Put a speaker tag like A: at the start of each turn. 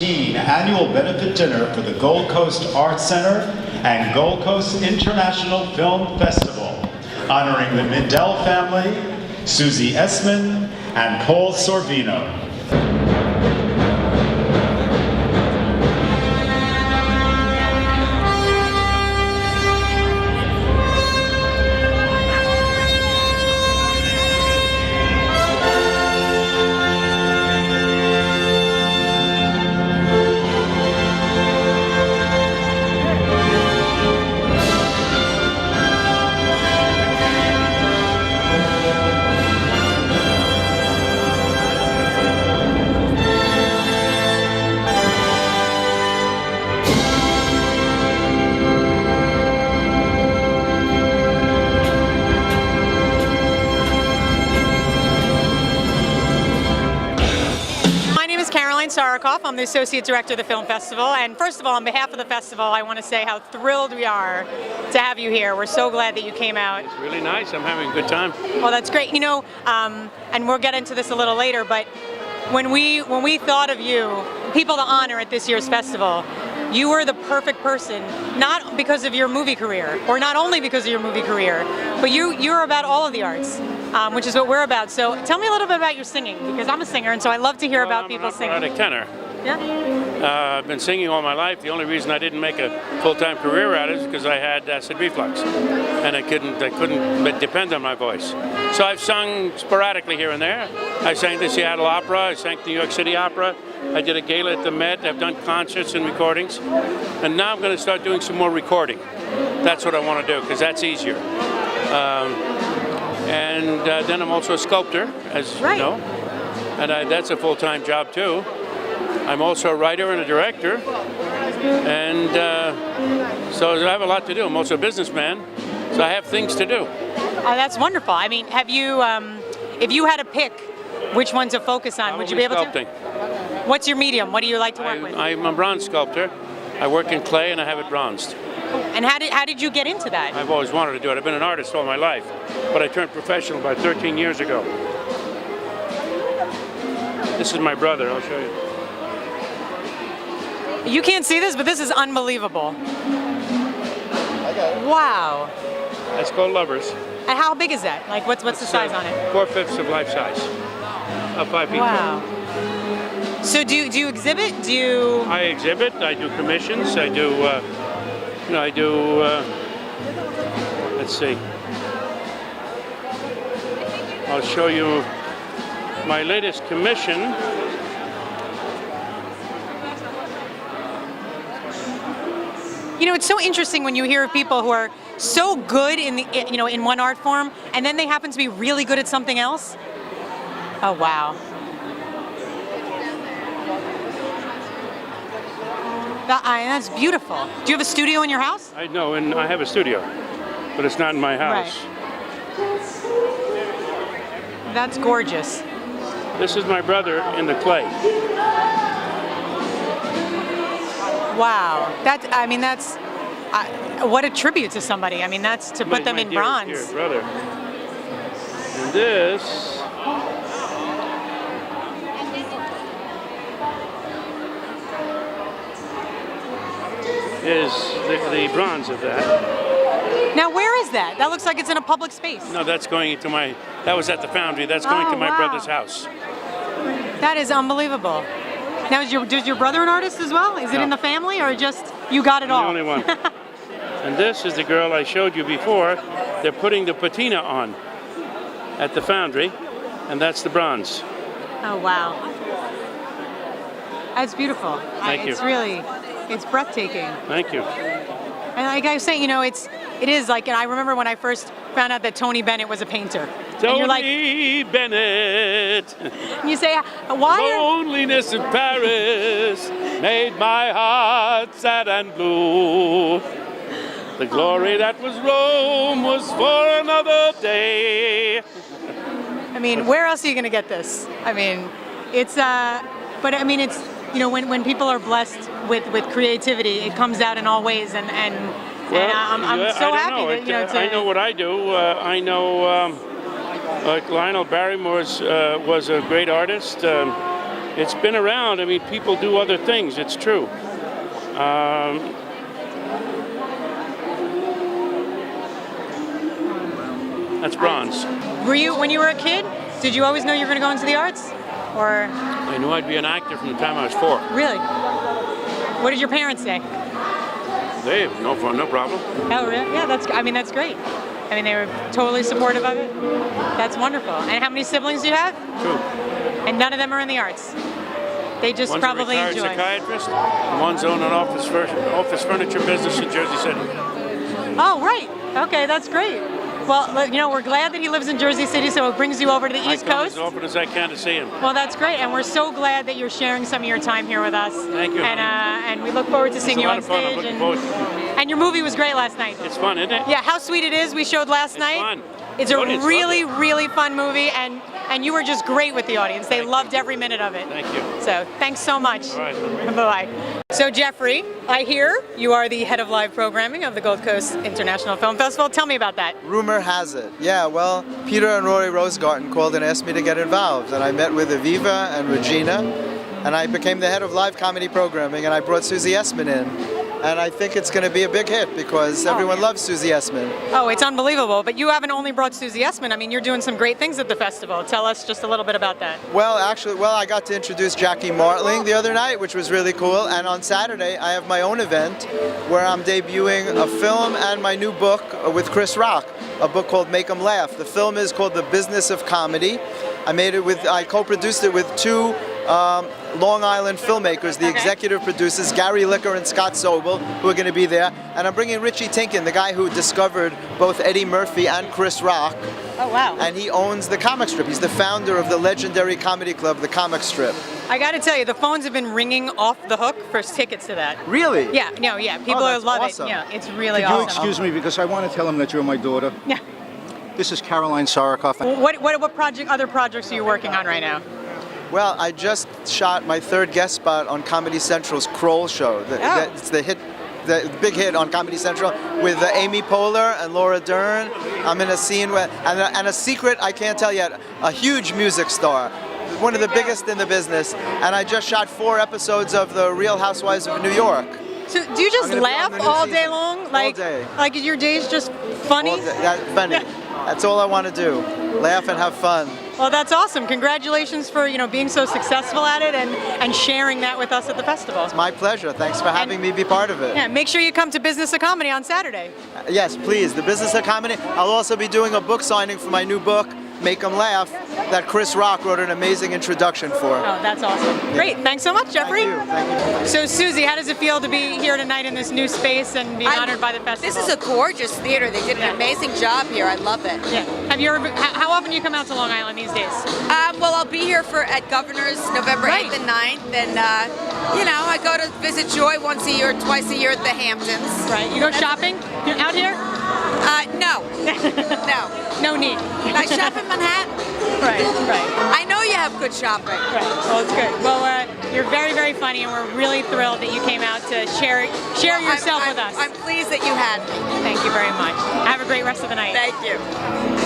A: Annual benefit dinner for the Gold Coast Arts Center and Gold Coast International Film Festival, honoring the Mindell family, Susie Essman, and Paul Sorvino.
B: Sarikoff. I'm the Associate Director of the Film Festival, and first of all, on behalf of the festival, I want to say how thrilled we are to have you here. We're so glad that you came out.
C: It's really nice. I'm having a good time.
B: Well, that's great. You know, and we'll get into this a little later, but when we thought of you, people to honor at this year's festival, you were the perfect person, not because of your movie career, or not only because of your movie career, but you're about all of the arts. Which is what we're about. So tell me a little bit about your singing, because I'm a singer, and so I love to hear about people singing.
C: I'm an operatic tenor.
B: Yeah.
C: I've been singing all my life. The only reason I didn't make a full-time career at it is because I had acid reflux, and I couldn't depend on my voice. So I've sung sporadically here and there. I sang the Seattle Opera. I sang the New York City Opera. I did a gala at the Met. I've done concerts and recordings, and now I'm going to start doing some more recording. That's what I want to do, because that's easier. And then I'm also a sculptor, as you know, and that's a full-time job too. I'm also a writer and a director, and so I have a lot to do. I'm also a businessman, so I have things to do.
B: That's wonderful. I mean, have you, if you had to pick which one to focus on, would you be able
C: sculpting.
B: to? What's your medium? What do you like to work with?
C: I'm a bronze sculptor. I work in clay and I have it bronzed.
B: And how did you get into that?
C: I've always wanted to do it. I've been an artist all my life, but I turned professional about 13 years ago. This is my brother. I'll show you.
B: You can't see this, but this is unbelievable. Wow.
C: That's called Lovers.
B: And how big is that? Like, what's the size on it?
C: 4/5 of life size. 5 feet.
B: Wow. So do you exhibit?
C: I exhibit. I do commissions. I do. Let's see. I'll show you my latest commission.
B: You know, it's so interesting when you hear of people who are so good in in one art form, and then they happen to be really good at something else. Oh, wow. That's beautiful. Do you have a studio in your house?
C: No, and I have a studio, but it's not in my house.
B: Right. That's gorgeous.
C: This is my brother in the clay.
B: Wow. That's what a tribute to somebody. I mean, that's to put them in bronze.
C: Dear brother. And this is the bronze of that.
B: Now, where is that? That looks like it's in a public space.
C: No, that's going into that was at the Foundry. That's going to my brother's house.
B: That is unbelievable. Now, is your brother an artist as well? Is it in the family, or just you got it all?
C: The only one. And this is the girl I showed you before. They're putting the patina on at the Foundry, and that's the bronze.
B: Oh, wow. That's beautiful.
C: Thank you.
B: It's breathtaking.
C: Thank you.
B: And like I was saying, you know, it is like, and I remember when I first found out that Tony Bennett was a painter.
C: Tony Bennett.
B: And you say, why?
C: Loneliness in Paris made my heart sad and blue. The glory that was Rome was for another day.
B: I mean, where else are you going to get this? I mean, it's, but I mean, it's, you know, when people are blessed with creativity, it comes out in all ways, and I'm so happy that, you know,
C: I know what I do. I know Lionel Barrymore was a great artist. It's been around. I mean, people do other things. It's true. That's bronze.
B: Were you, when you were a kid, did you always know you were going to go into the arts? Or
C: I knew I'd be an actor from the time I was 4.
B: really? What did your parents say?
C: They have no problem.
B: Oh, really? Yeah, that's great. I mean, they were totally supportive of it. That's wonderful. And how many siblings do you have?
C: 2.
B: And none of them are in the arts. They just
C: One's
B: probably
C: a retired
B: enjoy.
C: psychiatrist. And one's owned an office furniture business in Jersey City.
B: Oh, right. Okay, that's great. Well, you know, we're glad that he lives in Jersey City, so it brings you over to the East
C: I come
B: Coast.
C: as often as I can to see him.
B: Well, that's great, and we're so glad that you're sharing some of your time here with us.
C: Thank you.
B: And we look forward to seeing
C: It's a
B: you
C: lot
B: on
C: of fun. I'm
B: stage.
C: looking
B: And,
C: forward to it.
B: and your movie was great last night.
C: It's fun, isn't it?
B: Yeah, How Sweet It Is we showed last night.
C: Fun.
B: It's a
C: The audience
B: really,
C: loved
B: really fun movie, and you were just great with the audience. They loved every minute of it.
C: Thank you.
B: So thanks so much.
C: All right.
B: Bye-bye. So Jeffrey, I hear you are the head of live programming of the Gold Coast International Film Festival. Tell me about that.
D: Rumor has it. Yeah, well, Peter and Rory Rosegarten called and asked me to get involved, and I met with Aviva and Regina, and I became the head of live comedy programming, and I brought Susie Essman in. And I think it's going to be a big hit because everyone loves Susie Essman.
B: Oh, it's unbelievable. But you haven't only brought Susie Essman. I mean, you're doing some great things at the festival. Tell us just a little bit about that.
D: Well, I got to introduce Jackie Martling the other night, which was really cool. And on Saturday, I have my own event where I'm debuting a film and my new book with Chris Rock, a book called Make 'Em Laugh. The film is called The Business of Comedy. I co-produced it with 2 Long Island filmmakers, the executive producers, Gary Licker and Scott Sobel, who are going to be there. And I'm bringing Richie Tinkin, the guy who discovered both Eddie Murphy and Chris Rock.
B: Oh, wow.
D: And he owns the comic strip. He's the founder of the legendary comedy club, the Comic Strip.
B: I got to tell you, the phones have been ringing off the hook for tickets to that.
D: Really?
B: Yeah, no, yeah. People
D: that's
B: love
D: awesome.
B: it. Yeah, it's really
E: Could you
B: awesome.
E: excuse me because I want to tell him that you're my daughter.
B: Yeah.
E: This is Caroline Sorokoff.
B: What other projects are you working on right now?
D: Well, I just shot my 3rd guest spot on Comedy Central's Kroll show. It's the big hit on Comedy Central with Amy Poehler and Laura Dern. I'm in a scene and a secret I can't tell yet, a huge music star, one of the biggest in the business. And I just shot 4 episodes of The Real Housewives of New York.
B: So do you just
D: I'm gonna be on
B: laugh
D: the new
B: all
D: season.
B: day long? Like,
D: All day.
B: Like is your days just funny?
D: That's funny. That's all I want to do. Laugh and have fun.
B: Well, that's awesome. Congratulations for being so successful at it and sharing that with us at the festival.
D: My pleasure. Thanks for having me be part of it.
B: Yeah, make sure you come to Business of Comedy on Saturday.
D: Yes, please. The Business of Comedy. I'll also be doing a book signing for my new book, Make 'Em Laugh, that Chris Rock wrote an amazing introduction for.
B: Oh, that's awesome. Great. Thanks so much, Jeffrey.
D: Thank you.
B: So, Susie, how does it feel to be here tonight in this new space and being honored by the festival?
F: This is a gorgeous theater. They did an amazing job here. I love it.
B: Yeah. Have you ever? How often do you come out to Long Island these days?
F: Well, I'll be here at Governor's November
B: Right.
F: 8th and 9th, and I go to visit Joy once a year, twice a year at the Hamptons.
B: Right. You go shopping? You're out here?
F: No, no.
B: No need.
F: I shop in Manhattan.
B: Right.
F: I know you have good shopping.
B: Right. Well, it's good. Well, you're very, very funny, and we're really thrilled that you came out to share yourself with us.
F: I'm pleased that you had me.
B: Thank you very much. Have a great rest of the night.
F: Thank you.